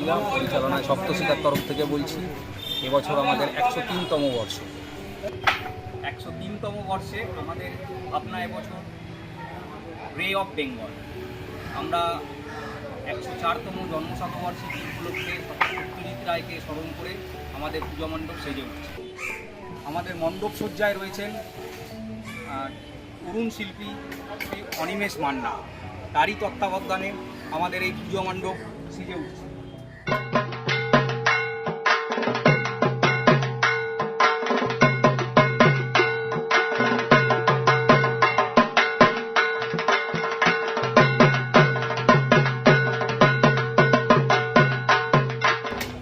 Media পরিচালনায় সপ্তশিকার তরফ থেকে বলছি। এবছর আমাদের 103তম বর্ষ। 103তম বর্ষে আমাদের ভাবনা এবছর রে অফ বেঙ্গল। আমরা 104তম জন্মশতবার্ষিকী উপলক্ষে সত্যজিৎ রায়কে স্মরণ করে আমাদের পুজো মণ্ডপ সেজে উঠছে। আমাদের মণ্ডপ সজ্জায় রয়েছেন তরুণ শিল্পী শ্রী অনিমেষ মান্না। তারই তত্ত্বাবধানে আমাদের এই পুজো মণ্ডপ সেজে উঠছে।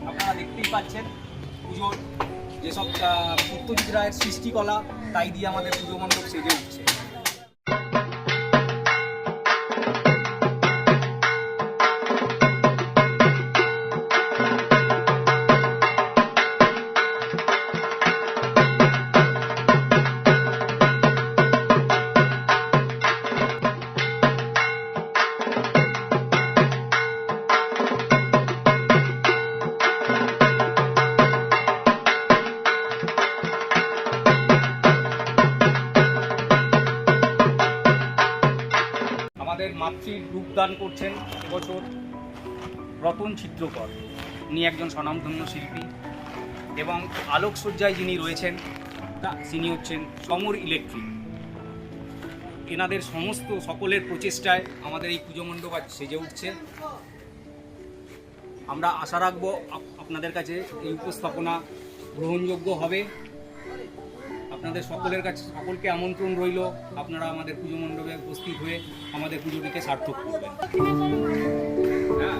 আপনারা দেখতেই পাচ্ছেন পুজোর যেসব সত্যজিৎ রায়ের সৃষ্টিকলা, তাই দিয়ে আমাদের পুজো মণ্ডপ সেজে উঠছে। আমাদের মাতৃর রূপদান করছেন এবছর রতন চিত্রকর। উনি একজন স্বনামধন্য শিল্পী এবং আলোকসজ্জায় যিনি রয়েছেন তিনি হচ্ছেন সমর ইলেকট্রিক। এনাদের সমস্ত সকলের প্রচেষ্টায় আমাদের এই পুজো মণ্ডপ আজ সেজে উঠছে। আমরা আশা রাখবো আপনাদের কাছে এই উপস্থাপনা গ্রহণযোগ্য হবে। আপনাদের সকলের কাছে সকলকে আমন্ত্রণ রইল, আপনারা আমাদের পুজো মণ্ডপে উপস্থিত হয়ে আমাদের পুজোটিকে সার্থক করবেন। হ্যাঁ।